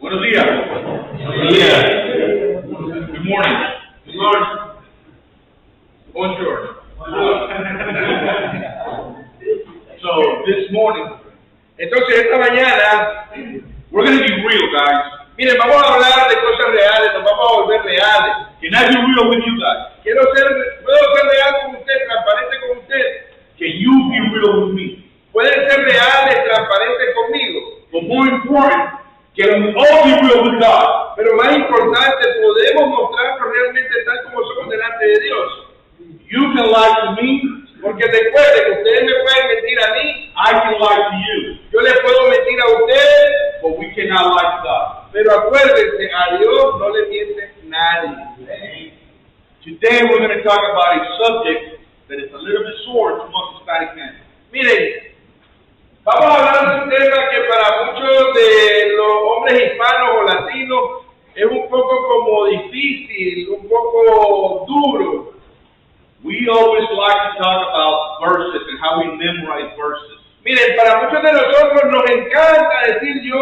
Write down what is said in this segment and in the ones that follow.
Buenos días. Buenos días. Good morning. Good morning. Bonjour. So, this morning, entonces esta mañana, we're going to be real, guys. Miren, vamos a hablar de cosas reales, nos vamos a volver reales. Can I be real with you guys? Puedo ser real con usted, transparente con usted. Can you be real with me? Pueden ser reales, transparentes conmigo. But more important, can we all be real with God? Pero más importante, podemos mostrarnos realmente tal como somos delante de Dios. You can lie to me. Porque recuerden, ustedes me pueden mentir a mí. I can lie to you. Yo les puedo mentir a ustedes. But we cannot lie to God. Pero acuérdense, a Dios no le miente nadie. Today we're going to talk about a subject that is a little bit sore to most Hispanic men. Miren, vamos a hablar de un tema que para muchos de los hombres hispanos o latinos es un poco como difícil, un poco duro. We always like to talk about verses and how we memorize verses. Miren, para muchos de nosotros nos encanta decir yo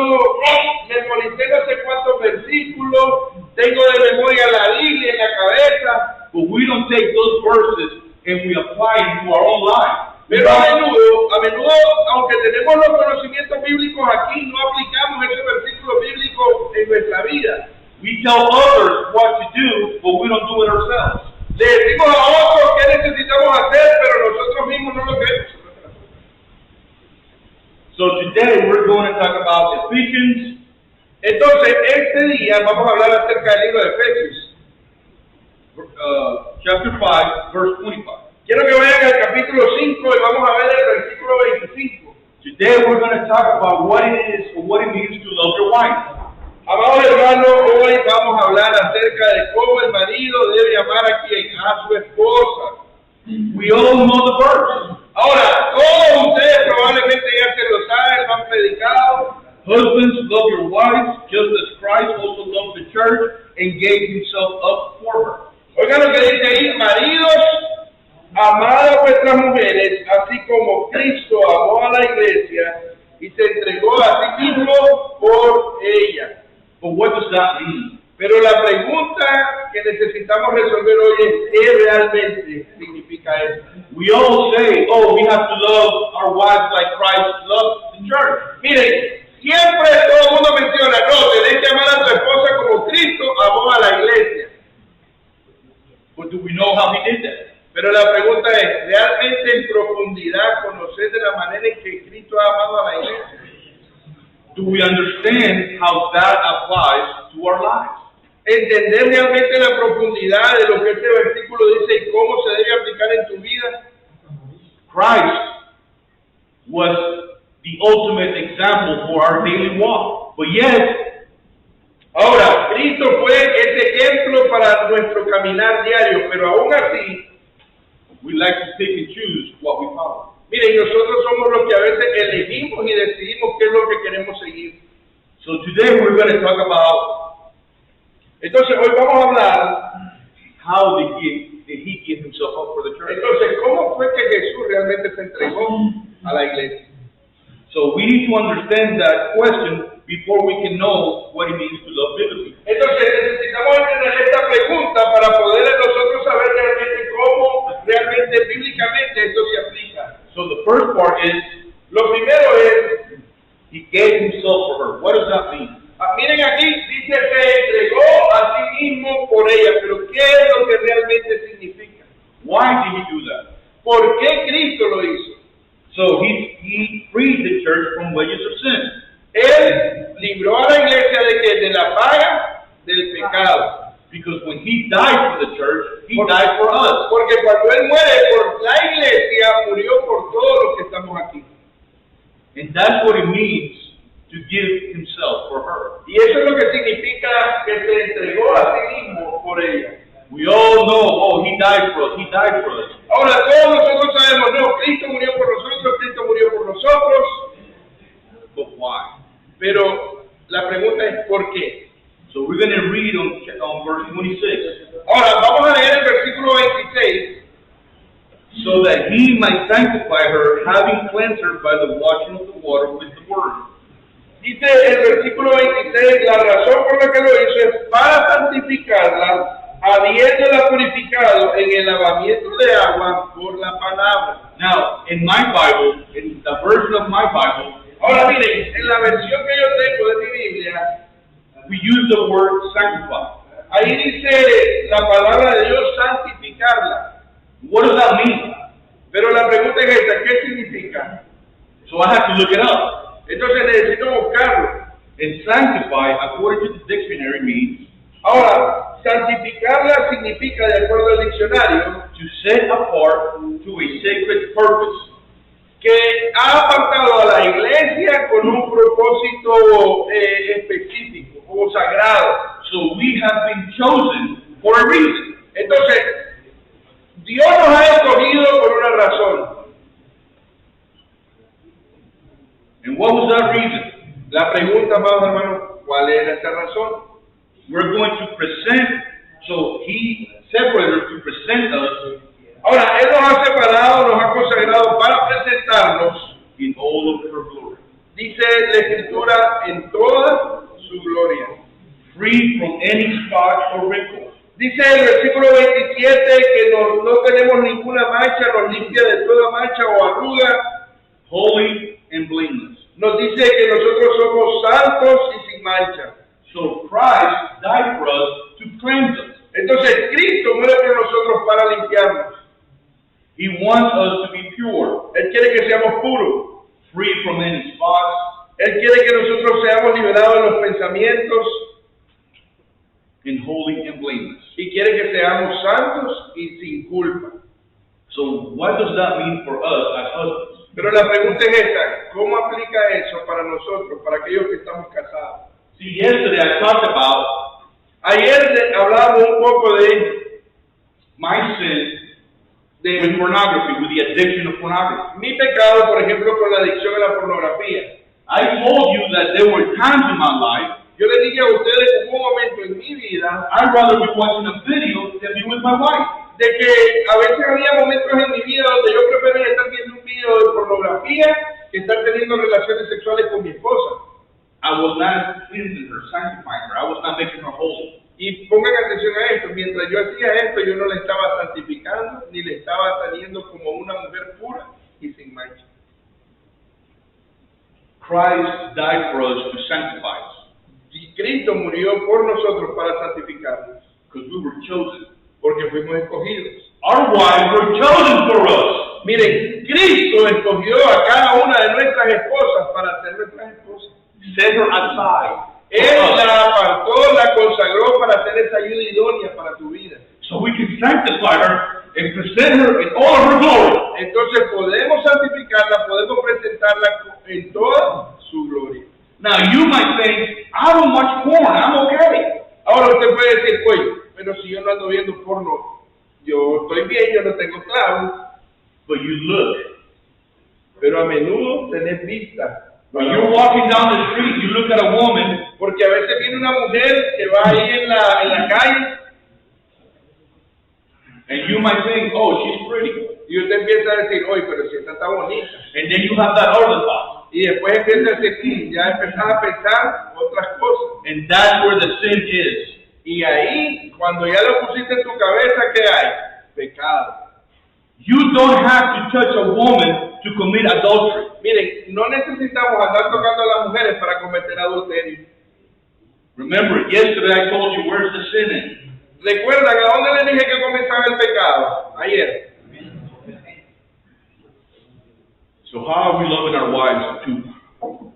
memoricé no sé cuántos versículos, tengo de memoria la Biblia en la cabeza. But we don't take those verses and we apply them to our own lives. Pero a menudo, aunque tenemos los conocimientos bíblicos aquí, no aplicamos esos versículos bíblicos en nuestra vida. We tell others what to do, but we don't do it ourselves. Le decimos a otros qué necesitamos hacer, pero nosotros mismos no lo queremos. So today we're going to talk about Ephesians. Entonces, este día vamos a hablar acerca del libro de Efesios. Chapter 5, verse 25. Quiero que vayan al capítulo 5 y vamos a ver el versículo 25. Today we're going to talk about what it is or what it means to love your wife. Amados hermanos, hoy vamos a hablar acerca de cómo el marido debe amar a su esposa. We all know the verse. Ahora, todos ustedes probablemente ya se lo saben, lo han predicado. Husbands, love your wives, just as Christ also loved the church and gave himself up for her. Oigan lo que dice ahí, maridos, amad a vuestras mujeres, así como Cristo amó a la iglesia y se entregó a sí mismo por ella. But what does that mean? Pero la pregunta que necesitamos resolver hoy es ¿qué realmente significa eso? We all say, oh, we have to love our wives like Christ loved the church. Miren, siempre todo el mundo menciona, no, tenés que amar a tu esposa como Cristo amó a la iglesia. But do we know how he did that? Pero la pregunta es, ¿realmente en profundidad conocer de la manera en que Cristo ha amado a la iglesia? Do we understand how that applies to our lives? ¿Entender realmente la profundidad de lo que este versículo dice y cómo se debe aplicar en tu vida? Christ was the ultimate example for our daily walk. But yet, ahora, Cristo fue ese ejemplo para nuestro caminar diario, pero aún así, we like to pick and choose what we follow. Miren, nosotros somos los que a veces elegimos y decidimos qué es lo que queremos seguir. So today we're going to talk about, entonces hoy vamos a hablar, how did he give himself up for the church? Entonces, ¿cómo fue que Jesús realmente se entregó a la iglesia? So we need to understand that question before we can know what it means to love biblically. Entonces necesitamos entender esta pregunta para poder nosotros saber realmente cómo realmente bíblicamente esto se aplica. So the first part is, lo primero es, he gave himself for her. What does that mean? Miren aquí, dice se entregó a sí mismo por ella, pero ¿qué es lo que realmente significa? Why did he do that? ¿Por qué Cristo lo hizo? So he freed the church from wages of sin. Él libró a la iglesia de que de la paga del pecado. Because when he died for the church, he died for us. Porque cuando él muere por la iglesia, murió por todos los que estamos aquí. And that's what it means to give himself for her. Y eso es lo que significa que se entregó a sí mismo por ella. We all know, oh, he died for us, he died for us. Ahora todos nosotros sabemos, no, Cristo murió por nosotros, Cristo murió por nosotros. But why? Pero la pregunta es ¿por qué? So we're going to read on verse 26. Ahora vamos a leer el versículo 26. So that he might sanctify her, having cleansed her by the washing of the water with the word, Dice el versículo 26, la razón por la que lo hizo es para santificarla, habiéndola purificado en el lavamiento de agua por la palabra. Now, in my Bible, in the version of my Bible, Ahora miren, en la versión que yo tengo de mi Biblia, we use the word sanctify. ahí dice la palabra de Dios santificarla. What does that mean? Pero la pregunta es esta, ¿qué significa? So I have to look it up. Entonces necesito buscarlo. And sanctify, according to the dictionary, means Ahora, santificarla significa, de acuerdo al diccionario, to set apart to a sacred purpose. que ha apartado a la iglesia con un propósito específico o sagrado. So we have been chosen for a reason. Entonces, Dios nos ha escogido por una razón. And what was that reason? La pregunta, amados hermanos, ¿cuál era esa razón? We're going to present, so He separated us to present us Ahora, Él nos ha separado, nos ha consagrado para presentarnos, in all of her glory, dice la Escritura, en toda su gloria. free from any spot or wrinkle. Dice el versículo 27 que no tenemos ninguna mancha, nos limpia de toda mancha o arruga. Holy and blameless. Nos dice que nosotros somos santos y sin mancha. So Christ died for us to cleanse us. Entonces Cristo muere por nosotros para limpiarnos. He wants us to be pure, Él quiere que seamos puros. free from any spots, Él quiere que nosotros seamos liberados de los pensamientos and holy and blameless. y quiere que seamos santos y sin culpa. So what does that mean for us as husbands? Pero la pregunta es esta, ¿cómo aplica eso para nosotros, para aquellos que estamos casados? See, yesterday I talked about Ayer hablábamos un poco de my sin with pornography, with the addiction of pornography. mi pecado, por ejemplo, con la adicción a la pornografía. I told you that there were times in my life Yo les dije a ustedes que hubo un momento en mi vida I'd rather be watching a video than be with my wife. de que a veces había momentos en mi vida donde yo prefería estar viendo un video de pornografía que estar teniendo relaciones sexuales con mi esposa. I was not cleansing her, sanctifying her. I was not making her holy. Y pongan atención a esto, mientras yo hacía esto, yo no la estaba santificando, ni le estaba teniendo como una mujer pura y sin mancha. Christ died for us to sanctify us Y Cristo murió por nosotros para santificarnos, because we were chosen. porque fuimos escogidos. Our wives were chosen for us. Miren, Cristo escogió a cada una de nuestras esposas para ser nuestras esposas. Set her aside. Él for us, la apartó, la consagró para ser esa ayuda idónea para tu vida. so we can sanctify her and present her in all of her glory. Entonces podemos santificarla, podemos presentarla en toda su gloria. Now you might think, I don't watch porn, I'm okay. Ahora usted puede decir, oye, pero si yo no ando viendo porno, yo estoy bien, yo no tengo clavo. But you look. Pero a menudo tenés vista. When you're walking down the street, you look at a woman, Porque a veces viene una mujer que va ahí en la calle and you might think, oh, she's pretty. y usted empieza a decir, oye, pero si esta está bonita. And then you have that other thought. Y después empieza a decir, ya empezás a pensar otras cosas. And that's where the sin is. Y ahí, cuando ya lo pusiste en tu cabeza, ¿qué hay? Pecado. You don't have to touch a woman to commit adultery. Miren, no necesitamos andar tocando a las mujeres para cometer adulterio. Remember, yesterday I told you where's the sin in. ¿Recuerdan a dónde les dije que comenzaba el pecado? Ayer. So how are we loving our wives too?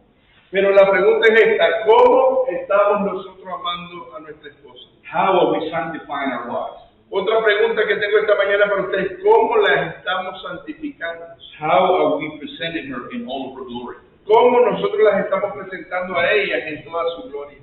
Pero la pregunta es esta, ¿cómo estamos nosotros amando a nuestra esposa? How are we sanctifying our wives? Otra pregunta que tengo esta mañana para ustedes, ¿cómo las estamos santificando? How are we presenting her in all of her glory? ¿Cómo nosotros las estamos presentando a ellas en toda su gloria?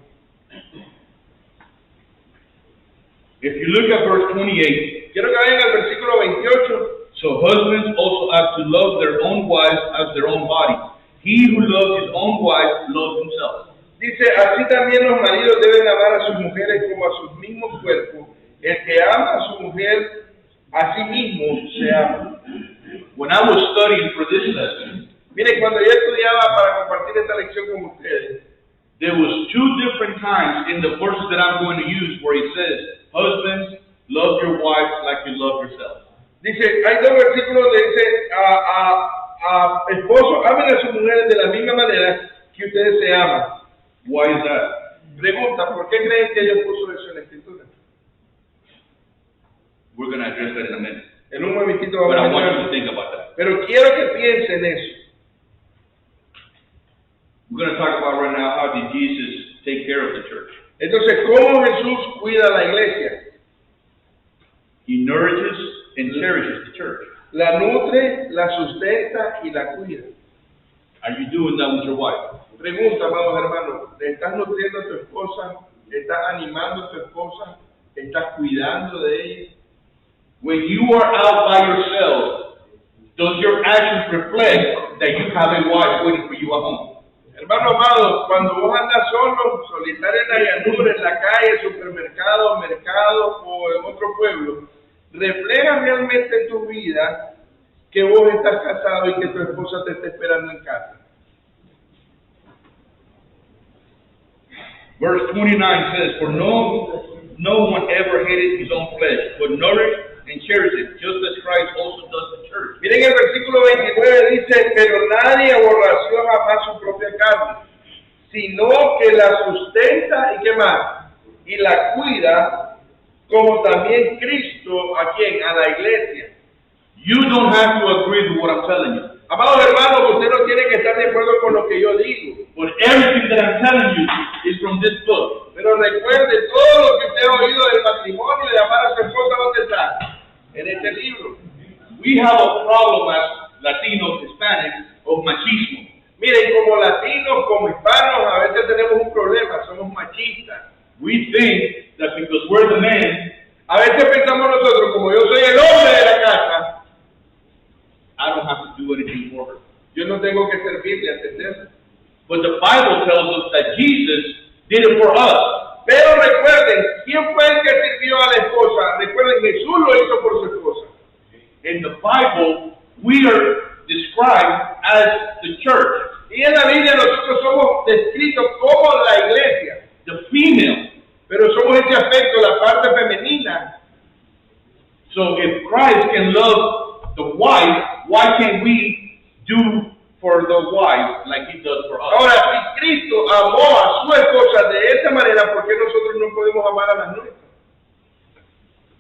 If you look at verse 28, Quiero que vayan al versículo 28. so husbands also have to love their own wives as their own body. He who loves his own wife loves himself. Dice, así también los maridos deben amar a sus mujeres como a sus mismos cuerpos. El que ama a su mujer, a sí mismo se ama. When I was studying for this lesson, Mire, cuando yo estudiaba para compartir esta lección con ustedes, there was two different times in the verses that I'm going to use where he says, husbands, love your wife like you love yourself. Dice, hay dos versículos donde dice, esposos, amen a sus mujeres de la misma manera que ustedes se aman. Why is that? Pregunta, ¿por qué creen que Dios puso eso en la Escritura? We're going to address that in a minute. En un momentito But I vamos a want you hablar. to think about that. Pero quiero que piensen eso. We're going to talk about right now how did Jesus take care of the church. Entonces, ¿cómo Jesús cuida la iglesia? He nourishes and cherishes the church. La nutre, la sustenta y la cuida. Are you doing that with your wife? Pregunta, amados hermanos, ¿le estás nutriendo a tu esposa? ¿Le estás animando a tu esposa? ¿Estás cuidando de ella? When you are out by yourself, does your actions reflect that you have a wife waiting for you at home? Hermano amado, cuando vos andas solo, solitario en la llanura, en la calle, supermercado, mercado o en otro pueblo, refleja realmente en tu vida que vos estás casado y que tu esposa te está esperando en casa. Verse 29 says, for no one ever hated his own flesh, but nourished and cherished it, just as Christ also does the church. Miren el versículo 29 dice, pero nadie aborreció jamás su propia carne, sino que la sustenta y ¿qué más? Y la cuida, como también Cristo, ¿a quién? A la iglesia. You don't have to agree with what I'm telling you. Amados hermanos, usted no tiene que estar de acuerdo con lo que yo digo. But everything that I'm telling you is from this book. Pero recuerde, todo lo que usted ha oído del matrimonio y de amar a su esposa, ¿dónde está? En este libro. We have a problem as Latinos, Hispanics, of machismo. Miren, como latinos, como hispanos, a veces tenemos un problema, somos machistas. We think that because we're the men, A veces pensamos nosotros, como yo soy el hombre de la casa, I don't have to do anything for her. yo no tengo que servirle, atender. But the Bible tells us that Jesus did it for us. Pero recuerden, ¿quién fue el que sirvió a la esposa? Recuerden, Jesús lo hizo por su esposa. In the Bible, we are described as the church, Y en la Biblia nosotros somos descritos como la iglesia. the female. Pero somos este aspecto, la parte femenina. So if Christ can love the wife, why can't we do for the wife like he does for us? Ahora, si Cristo amó a su esposa de esta manera, ¿por qué nosotros no podemos amar a las nuestras?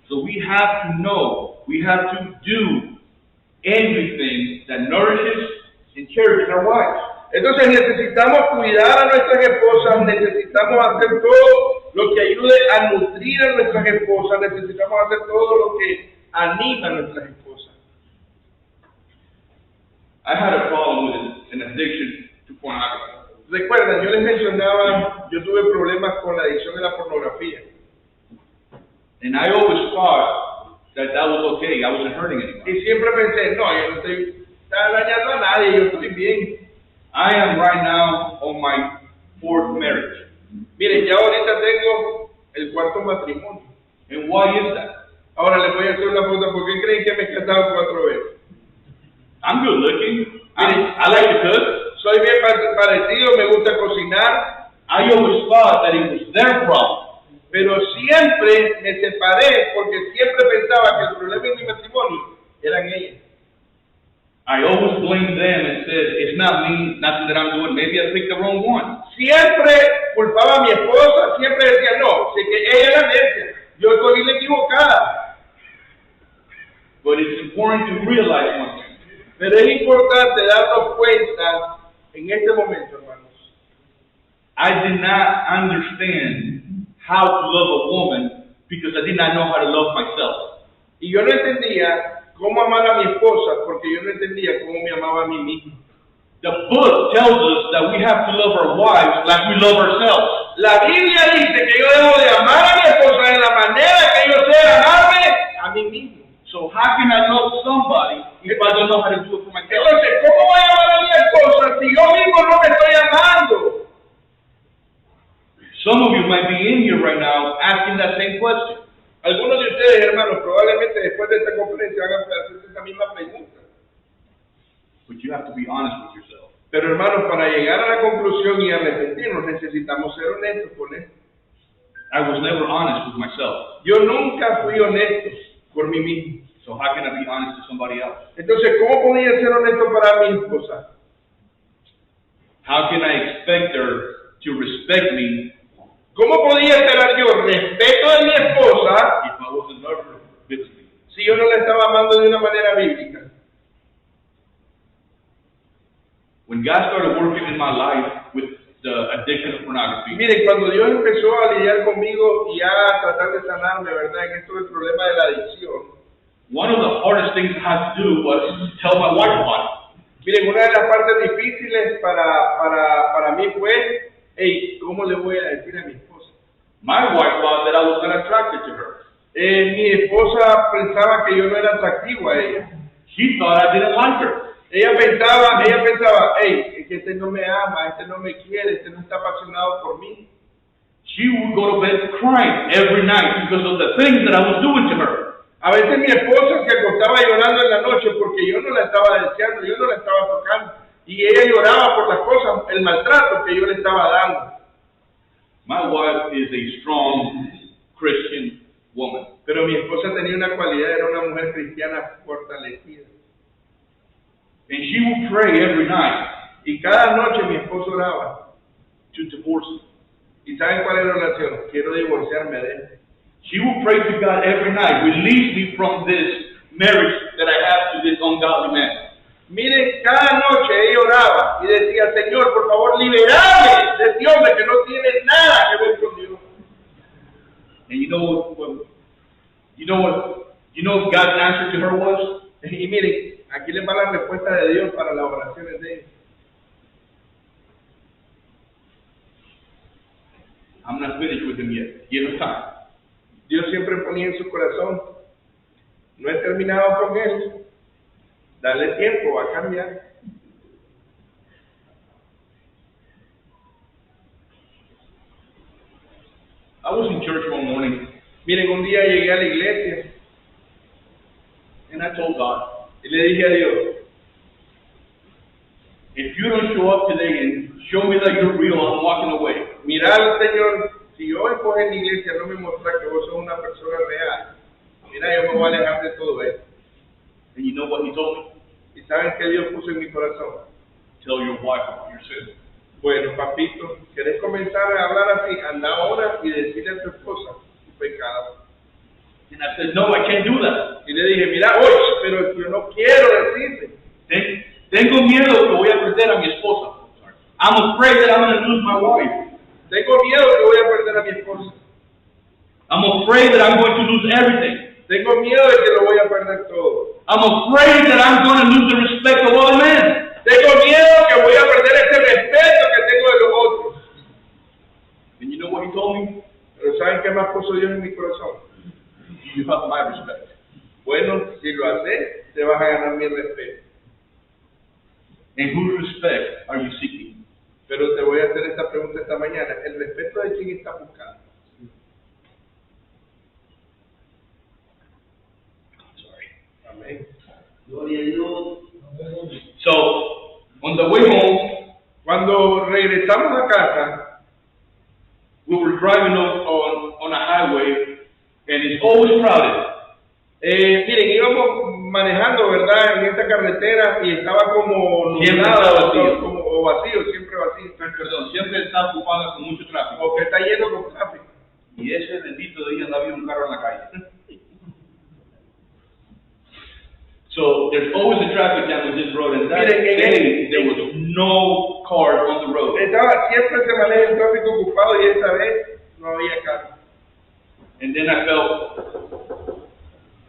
So we have to know, we have to do everything that nourishes and cherishes our wives. Entonces necesitamos cuidar a nuestras esposas, necesitamos hacer todo lo que ayude a nutrir a nuestras esposas, necesitamos hacer todo lo que anima a nuestras esposas. I had a problem with an addiction to pornography. Recuerden, yo les mencionaba, yo tuve problemas con la adicción de la pornografía. And I always thought that was okay. I wasn't hurting anyone. Y siempre pensé, no, yo no estoy dañando a nadie, yo estoy bien. I am right now on my 4th marriage. Miren, ya ahorita tengo el 4º matrimonio. And why is that? Ahora les voy a hacer una pregunta, ¿por qué creen que me he casado 4 veces? I'm good looking. I like to cook. Soy bien parecido, me gusta cocinar. I always thought that it was their problem. Pero siempre me separé porque siempre pensaba que el problema en mi matrimonio eran ellas. I always blamed them and said, it's not me, nothing that I'm doing. Maybe I picked the wrong one. Siempre culpaba a mi esposa, siempre decía, no, sé que ella es la necia, yo escogí la equivocada. But it's important to realize one thing. Pero es importante darnos cuenta en este momento, hermanos. I did not understand how to love a woman because I did not know how to love myself. Y yo no entendía cómo amar a mi esposa porque yo no entendía cómo me amaba a mí mismo. The book tells us that we have to love our wives like we love ourselves. La Biblia dice que yo debo de amar a mi esposa de la manera que yo sé amarme a mí mismo. So how can I love somebody if I don't know how to do it for myself? Entonces, ¿cómo voy a amar a mi esposa si yo mismo no me estoy amando? Some of you might be in here right now asking that same question. Algunos de ustedes, hermanos, probablemente después de esta conferencia hagan hacerse esa misma pregunta. But you have to be honest with yourself. Pero hermanos, para llegar a la conclusión y arrepentirnos necesitamos ser honestos con él. I was never honest with myself. Yo nunca fui honesto por mí mismo. So how can I be honest to somebody else? Entonces, ¿cómo podía ser honesto para mi esposa? How can I expect her to respect me ¿Cómo podía esperar yo respeto de mi esposa if I wasn't loving her biblically? si yo no la estaba amando de una manera bíblica? When God started working in my life with the addiction of pornography, Miren, cuando Dios empezó a lidiar conmigo y a tratar de sanarme, ¿verdad? En esto del problema de la adicción. one of the hardest things I had to do was tell my wife about it. Miren, una de las partes difíciles para mí fue, hey, ¿cómo le voy a decir a mi esposa? My wife thought that I was not attracted to her. Mi esposa pensaba que yo no era atractivo a ella. She thought I didn't like her. Ella pensaba, hey, es que este no me ama, este no me quiere, este no está apasionado por mí. She would go to bed crying every night because of the things that I was doing to her. A veces mi esposa se acostaba llorando en la noche porque yo no la estaba deseando, yo no la estaba tocando. Y ella lloraba por las cosas, el maltrato que yo le estaba dando. My wife is a strong Christian woman. Pero mi esposa tenía una cualidad, era una mujer cristiana fortalecida. And she would pray every night Y cada noche mi esposo oraba. to divorce me. ¿Y saben cuál es la oración? Quiero divorciarme de él. She would pray to God every night, release me from this marriage that I have to this ungodly man. Miren, cada noche ella oraba y decía, Señor, por favor, liberadme de este hombre que no tiene nada que ver con Dios. And you know what God's answer to her was? Y miren, aquí les va la respuesta de Dios para las oraciones de ella. I'm not finished with him yet. Give him time. Dios siempre ponía en su corazón, no he terminado con él, dale tiempo, va a cambiar. I was in church one morning Miren, un día llegué a la iglesia and I told God, y le dije a Dios, if you don't show up today and show me that you're real, I'm walking away. mira, Señor, si yo escojo en la iglesia no me muestra que vos sos una persona real, mira, yo me voy a alejar de todo esto. And you know what he told me? ¿Y saben qué Dios puso en mi corazón? Tell your wife about your sin. Bueno, papito, ¿querés comenzar a hablar así? Anda ahora y decirle a tu esposa tu pecado. And I said, no, I can't do that. Y le dije, mira, oye, pero yo no quiero decirte. Tengo miedo que voy a perder a mi esposa. I'm afraid that I'm going to lose my wife. Tengo miedo que voy a perder a mi esposa. I'm afraid that I'm going to lose everything. Tengo miedo de que lo voy a perder todo. I'm afraid that I'm going to lose the respect of other men. Tengo miedo que voy a perder ese respeto que tengo de los otros. And you know what he told me? Pero ¿saben qué más puso Dios en mi corazón? You have my respect. Bueno, si lo haces, te vas a ganar mi respeto. And whose respect are you seeking? Pero te voy a hacer esta pregunta esta mañana. ¿El respeto de quién estás buscando? Sorry. Amén. Gloria a Dios. So, on the way home, Cuando regresamos a casa, we were driving on a highway, and it's always crowded. miren, íbamos manejando, ¿verdad? En esta carretera y estaba como Siempre nublado, está vacío. o vacío, siempre vacío. Perdón, siempre está ocupada con mucho tráfico. O que está lleno con tráfico. Y ese bendito día no había un carro en la calle. So there's always a traffic jam on this road, and that Miren, day there was no cars on the road. Siempre se maneja el tráfico ocupado y esta vez no había carro. And then I felt,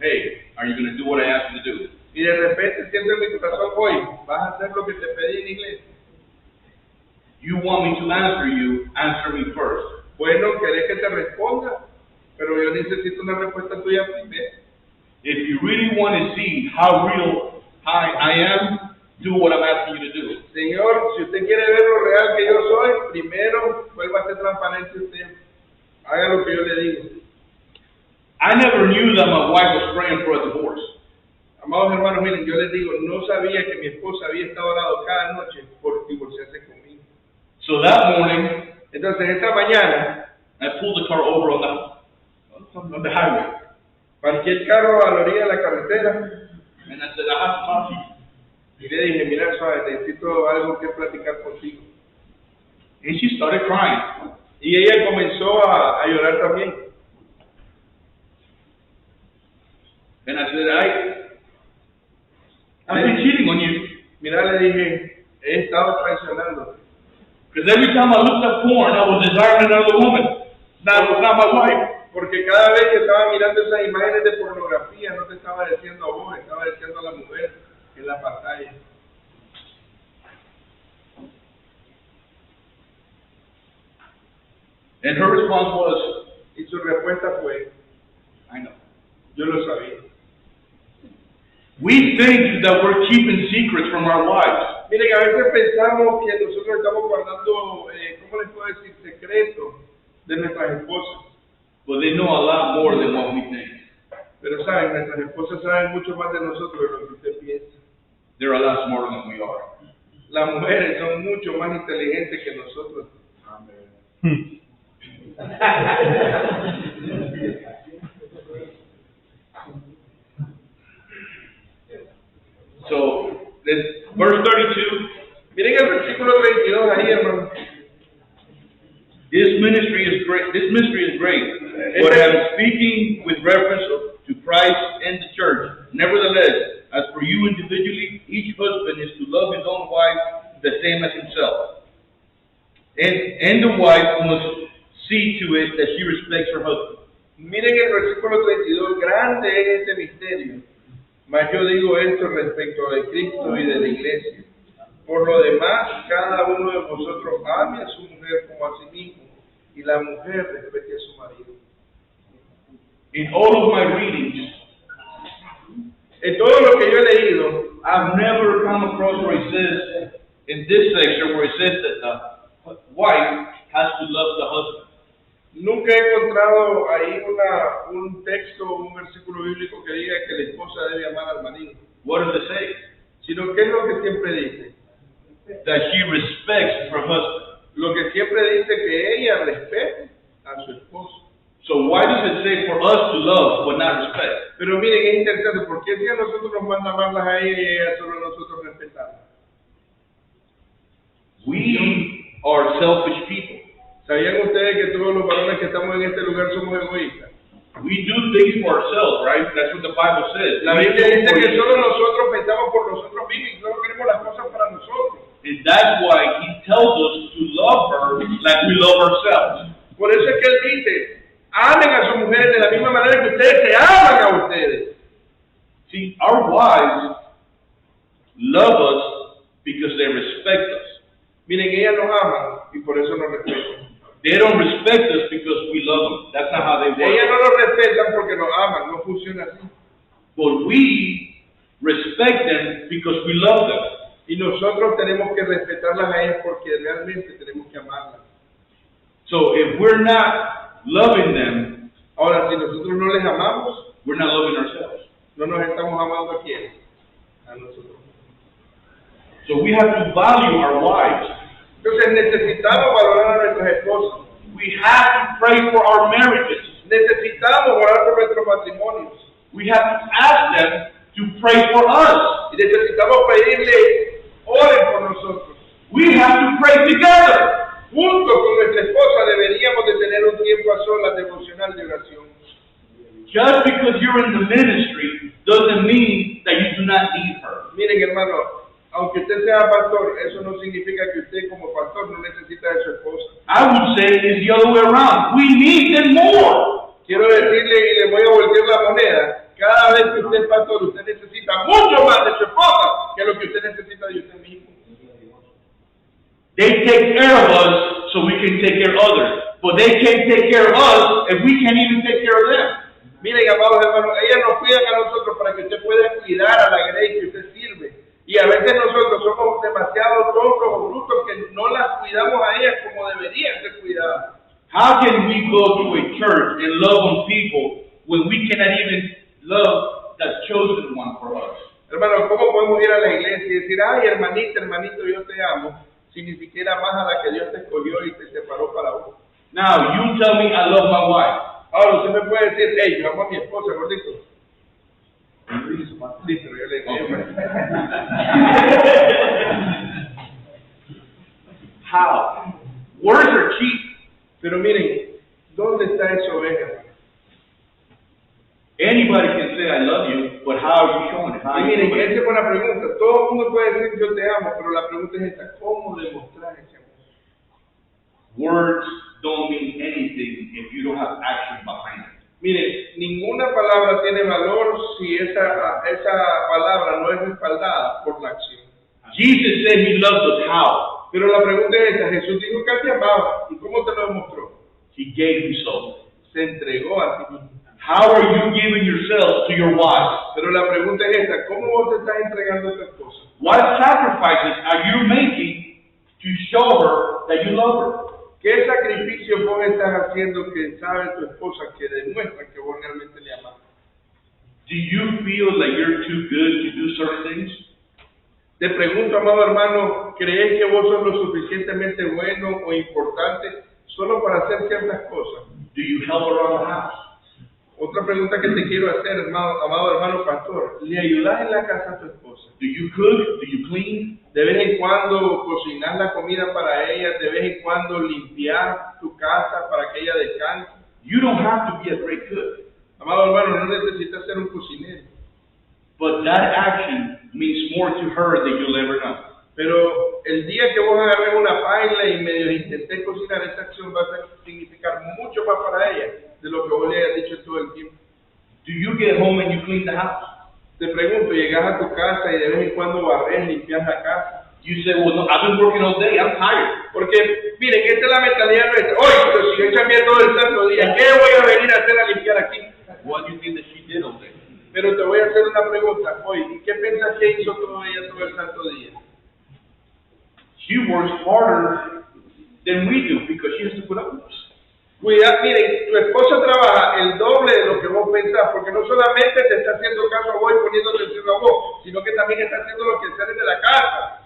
hey, are you going to do what I asked you to do? Y de repente siento en mi corazón, hoy vas a hacer lo que te pedí en iglesia. You want me to answer me first. Bueno, querés que te responda, pero yo necesito una respuesta tuya primero. If you really want to see how real I am, do what I'm asking you to do. Señor, si usted quiere ver lo real que yo soy, primero vuelva a ser transparente usted. Haga lo que yo le digo. I never knew that my wife was praying for a divorce. Amados hermanos, miren, yo les digo, no sabía que mi esposa había estado al lado cada noche por divorciarse conmigo. So that morning, Entonces, esta mañana, I pulled the car over on the highway. parqué el carro a la orilla de la carretera And I said, I have to talk to you. y le dije, mira, suave, necesito algo que platicar contigo. And she started crying. Y ella comenzó a llorar también. And I said, I've been cheating on you. Mira, le dije, he estado traicionando. Because every time I looked at porn, I was desiring another woman. That was not my wife. Porque cada vez que estaba mirando esas imágenes de pornografía, no te estaba diciendo a vos, estaba diciendo a la mujer en la pantalla. And her response was, Y su respuesta fue, I know. yo lo sabía. We think that we're keeping secrets from our wives. Miren, a veces pensamos que nosotros estamos guardando, ¿cómo les puedo decir? Secretos de nuestras esposas. But they know a lot more than what we think. Pero saben, nuestras esposas saben mucho más de nosotros de lo que usted piensa. They're a lot smarter than we are. Las mujeres son mucho más inteligentes que nosotros. So, verse 32, Miren el versículo 32 ahí, hermano. this mystery is great, but I'm speaking with reference to Christ and the church. Nevertheless, as for you individually, each husband is to love his own wife the same as himself. And the wife must see to it that she respects her husband. Miren el versículo 32, grande es este misterio. Mas yo digo esto respecto de Cristo y de la iglesia. Por lo demás, cada uno de vosotros ame a su mujer como a sí mismo, y la mujer respete a su marido. In all of my readings, En todo lo que yo he leído, I've never come across where it says, in this section, where it says that the wife has to love the husband. nunca he encontrado ahí un texto, un versículo bíblico que diga que la esposa debe amar al marido. What does it say? Sino que es lo que siempre dice. That she respects her husband. Lo que siempre dice que ella respete a su esposo. So why does it say for us to love but not respect? Pero miren, es interesante, porque si a nosotros nos manda amarlas a ella y ella solo a nosotros respetarlas. We are selfish people. ¿Sabían ustedes que todos los varones que estamos en este lugar somos egoístas? We do things for ourselves, right? That's what the Bible says. La We Biblia do dice for que you. solo nosotros pensamos por nosotros mismos y solo queremos las cosas para nosotros. And that's why he tells us to love her like we love ourselves. Por eso es que él dice, amen a sus mujeres de la misma manera que ustedes se aman a ustedes. See, our wives love us because they respect us. Miren, ellas nos aman y por eso nos respetan. They don't respect us because we love them. That's not how they work. Ellas no nos respetan porque nos aman, no funciona así. But we respect them because we love them. Y nosotros tenemos que respetarlas a ellas porque realmente tenemos que amarlas. So if we're not loving them, Ahora, si nosotros no les amamos, we're not loving ourselves. no nos estamos amando a quién, a nosotros. So we have to value our wives. Entonces necesitamos valorar a nuestras esposas. We have to pray for our marriages. Necesitamos orar por nuestros matrimonios. We have to ask them to pray for us. Y necesitamos pedirle, oren por nosotros. We have to pray together. Junto con nuestra esposa deberíamos de tener un tiempo a solas devocional de oración. Just because you're in the ministry doesn't mean that you do not need her. Miren, hermano, aunque usted sea pastor, eso no significa que usted como pastor no necesita de su esposa. I would say it's the other way around. We need them more. Quiero decirle, y le voy a voltear la moneda, cada vez que usted es pastor, usted necesita mucho más de su esposa que lo que usted necesita de usted mismo. They take care of us so we can take care of others. But they can't take care of us if we can't even take care of them. Miren, amados hermanos, ellas nos cuidan a nosotros para que usted pueda cuidar a la grey que usted sirve. Y a veces nosotros somos demasiado tontos o brutos que no las cuidamos a ellas como deberían ser cuidadas. How can we go to a church and love on people when we cannot even love the chosen one for us. Hermano, ¿cómo podemos ir a la iglesia y decir, ay, hermanita, hermanito, yo te amo, si ni siquiera más a la que Dios te escogió y te separó para vos? Now, you tell me I love my wife. Ahora, usted me puede decir, hey, yo amo a mi esposa, gordito. Sí, pero yo le digo, How? Words are cheap. pero miren, ¿dónde está esa oveja? Anybody can say I love you, but how are you showing it? How Y are you miren, doing esa it? es buena pregunta. Todo el mundo puede decir yo te amo, pero la pregunta es esta, ¿cómo demostrar ese amor? Words don't mean anything if you don't have action behind it. Miren, ninguna palabra tiene valor si esa palabra no es respaldada por la acción. Jesus said he loved us how? Pero la pregunta es esta, Jesús dijo que él te amaba, ¿y cómo te lo demostró? He gave himself. Se entregó a ti mismo. How are you giving yourself to your wife? Pero la pregunta es esta, ¿cómo vos te estás entregando a tu esposa? What sacrifices are you making to show her that you love her? ¿Qué sacrificio vos estás haciendo que sabe tu esposa que demuestra que vos realmente le amas? Do you feel that you're too good to do certain things? Te pregunto, amado hermano, ¿crees que vos sos lo suficientemente bueno o importante solo para hacer ciertas cosas? Do you help around the house? Otra pregunta que te quiero hacer, amado hermano pastor, ¿le ayudás en la casa a tu esposa? Do you cook? Do you clean? De vez en cuando cocinar la comida para ella, de vez en cuando limpiar tu casa para que ella descanse. You don't have to be a great cook, Amado hermano, no necesitas ser un cocinero, but that action means more to her than you'll ever know. pero el día que vos agarres una paila y medio intentés cocinar, esa acción va a significar mucho más para ella de lo que vos le hayas dicho todo el tiempo. Do you get home and you clean the house? Te pregunto, llegas a tu casa y de vez en cuando barres, limpias la casa. You say, well, no, I've been working all day, I'm tired. Porque, miren, esta es la mentalidad nuestra. Oye, pero si yo chambeé todo el santo día, ¿qué voy a venir a hacer a limpiar aquí? What do you think that she did all day? Pero te voy a hacer una pregunta. Oye, ¿y qué piensas que hizo todo ella todo el santo día? She works harder than we do because she has to put up with us. Cuidado, miren, tu esposa trabaja el doble de lo que vos pensás, porque no solamente te está haciendo caso a vos y poniendo atención a vos, sino que también está haciendo los quehaceres de la casa.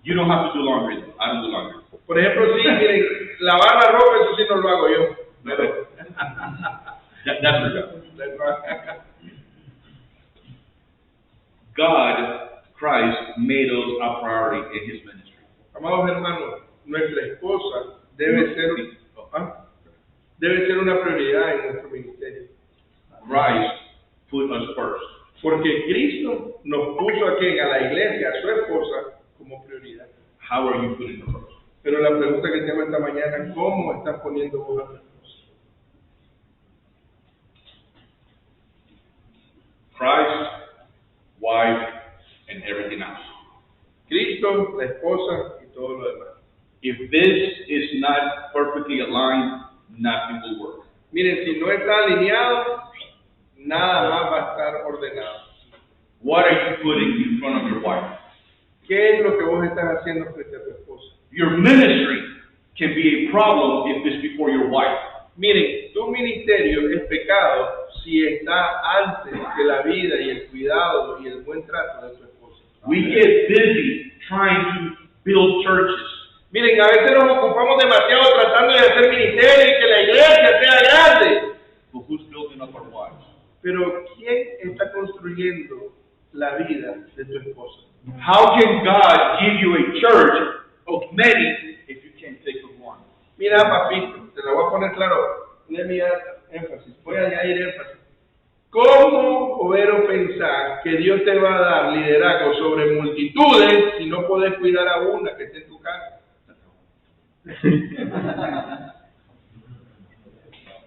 You don't have to do laundry, though. I don't do laundry. Por ejemplo, sí, miren, lavar la ropa, eso sí no lo hago yo. That's her job. God, Christ, made us a priority in His ministry. Amados hermanos, nuestra esposa debe ser una prioridad en nuestro ministerio. Christ put us first. Porque Cristo nos puso aquí a la iglesia, a su esposa, como prioridad. How are you putting her first? Pero la pregunta que tengo esta mañana, ¿cómo estás poniendo vos a tu esposa? Christ, wife, and everything else. Cristo, la esposa y todo lo demás. If this is not perfectly aligned, nothing will work. Miren, si no está alineado, nada más va a estar ordenado. What are you putting in front of your wife? ¿Qué es lo que vos estás haciendo frente a tu esposa? Your ministry can be a problem if it's before your wife. Miren, tu ministerio es pecado si está antes que la vida y el cuidado y el buen trato de tu esposa. We get busy trying to build churches. Miren, a veces nos ocupamos demasiado tratando de hacer ministerio y que la iglesia sea grande. But who's building up our wives? Pero ¿quién está construyendo la vida de tu esposa? How can God give you a church of many if you can't take of one? Mira, papito, te lo voy a poner claro. Let me add énfasis. Voy a añadir énfasis. ¿Cómo poder pensar que Dios te va a dar liderazgo sobre multitudes si no puedes cuidar a una que esté en tu casa?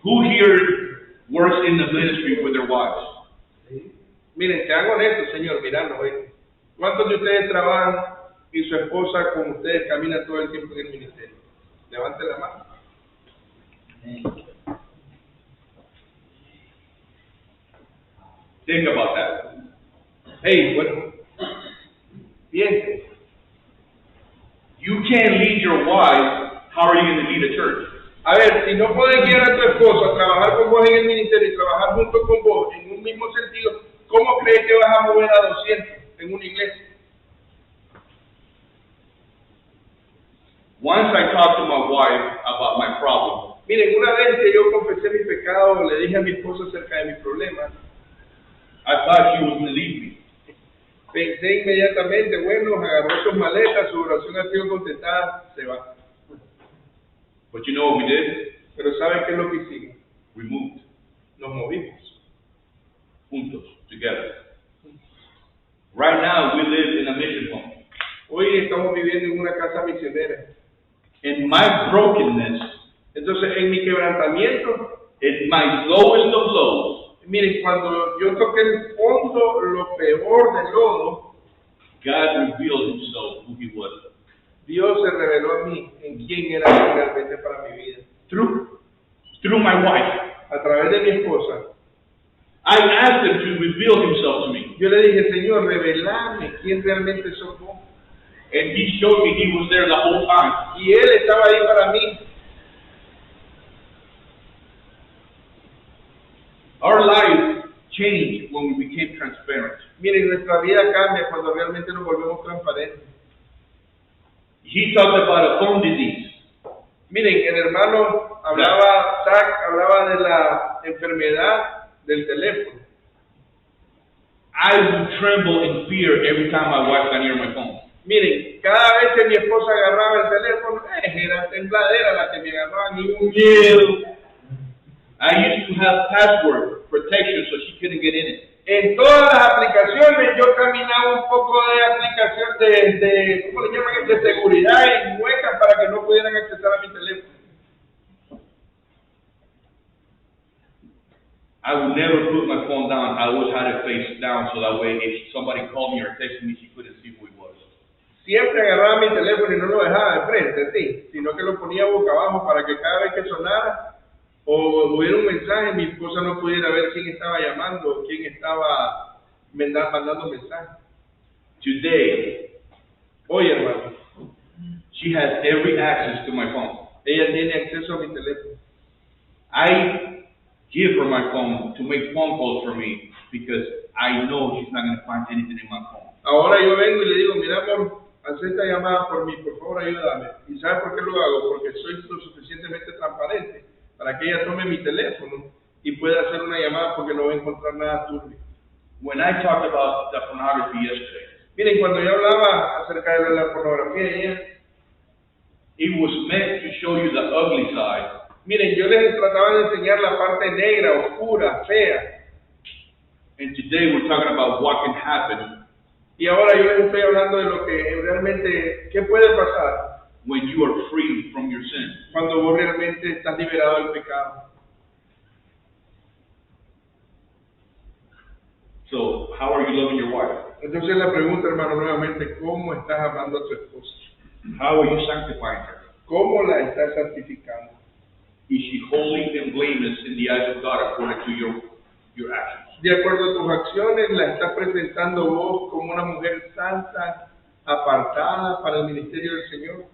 Who here works in the ministry with their wives? Miren, sean honestos, Señor, mirando hoy. ¿Cuántos de ustedes trabajan y su esposa con ustedes camina todo el tiempo en el ministerio? Levanten la mano. Think about that. Hey, bueno, piensen. You can't lead your wife, how are you going to lead a church? A ver, si no puedes guiar a tu esposa a trabajar con vos en el ministerio y trabajar junto con vos en un un mismo sentido, ¿cómo crees que vas a mover a 200 en una iglesia? Once I talked to my wife about my problem, Miren, una vez que yo confesé mi pecado, le dije a mi esposa acerca de mi problema, I thought she was going to leave me. pensé inmediatamente, bueno, agarró sus maletas, su oración ha sido contestada, se va. But you know what we did? Pero ¿saben qué es lo que hicimos? We moved Nos movimos. juntos, together. Right now, we live in a mission home. Hoy estamos viviendo en una casa misionera. In my brokenness, Entonces, en mi quebrantamiento, in my lowest of lows, miren, cuando yo toqué el fondo, lo peor del lodo, God revealed himself who he was. Dios se reveló a mí en quién era Él realmente para mi vida. Through my wife. A través de mi esposa, I asked him to reveal himself to me. yo le dije, Señor, revelame quién realmente sos vos. And he showed me he was there the whole time. Y Él estaba ahí para mí. Our life changed when we became transparent. Miren, nuestra vida cambia cuando realmente nos volvemos transparentes. He talked about a phone disease. Miren, el hermano hablaba de la enfermedad del teléfono. I would tremble in fear every time my wife got near my phone. Miren, cada vez que mi esposa agarraba el teléfono, era tembladera la que me agarraba, ni un miedo. I used to have password protection so she couldn't get in it. En todas las aplicaciones yo caminaba un poco de aplicación de ¿cómo le llaman? De seguridad y muecas para que no pudieran acceder a mi teléfono. I would never put my phone down. I always had it face down so that way if somebody called me or texted me, she couldn't see who it was. Siempre agarraba mi teléfono y no lo dejaba de frente, sí, sino que lo ponía boca abajo para que cada vez que sonara o hubiera un mensaje, mi esposa no pudiera ver quién estaba llamando o quién estaba mandando mensajes. Today, Oye, hermano, she has every access to my phone. ella tiene acceso a mi teléfono. I give her my phone to make phone calls for me because I know she's not going to find anything in my phone. Ahora yo vengo y le digo, mira amor, haz esta llamada por mí, por favor ayúdame. ¿Y sabes por qué lo hago? Porque soy lo suficientemente transparente para que ella tome mi teléfono y pueda hacer una llamada porque no va a encontrar nada turbio. When I talked about the pornography yesterday, Miren, cuando yo hablaba acerca de la pornografía ayer, it was meant to show you the ugly side. miren, yo les trataba de enseñar la parte negra, oscura, fea. And today we're talking about what can happen Y ahora yo les estoy hablando de lo que realmente, ¿qué puede pasar when you are free from your sin. cuando vos realmente estás liberado del pecado? So, how are you loving your wife? Entonces la pregunta, hermano, nuevamente, ¿cómo estás amando a tu esposa? How are you sanctifying her? ¿Cómo la estás santificando? Is she holy and blameless in the eyes of God according to your actions? De acuerdo a tus acciones, la estás presentando vos como una mujer santa, apartada para el ministerio del Señor.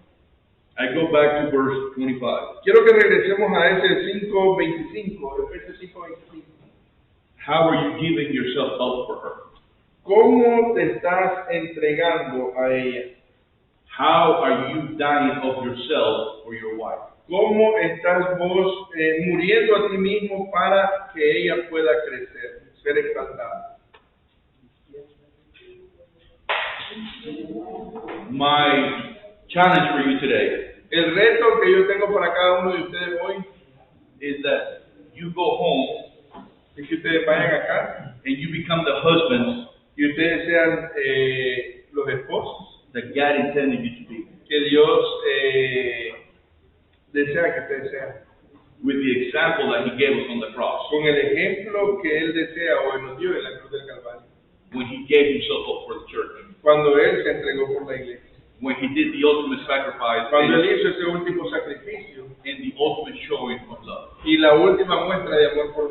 I go back to verse 25. Quiero que regresemos a ese 5:25, Efesios 5:25. How are you giving yourself up for her? ¿Cómo te estás entregando a ella? How are you dying of yourself for your wife? ¿Cómo estás vos muriendo a ti mismo para que ella pueda crecer, ser exaltada? My challenge for you today El reto que yo tengo para cada uno de ustedes hoy is that you go home es que ustedes vayan acá and you become the husbands y ustedes sean los esposos that God intended you to be, que Dios desea que ustedes sean, with the example that He gave us on the cross, con el ejemplo que Él desea o nos dio en la cruz del Calvario, when He gave Himself up for the church, cuando Él se entregó por la iglesia, when He did the ultimate sacrifice cuando and Él hizo ese último sacrificio the ultimate showing of love. y la última muestra de amor por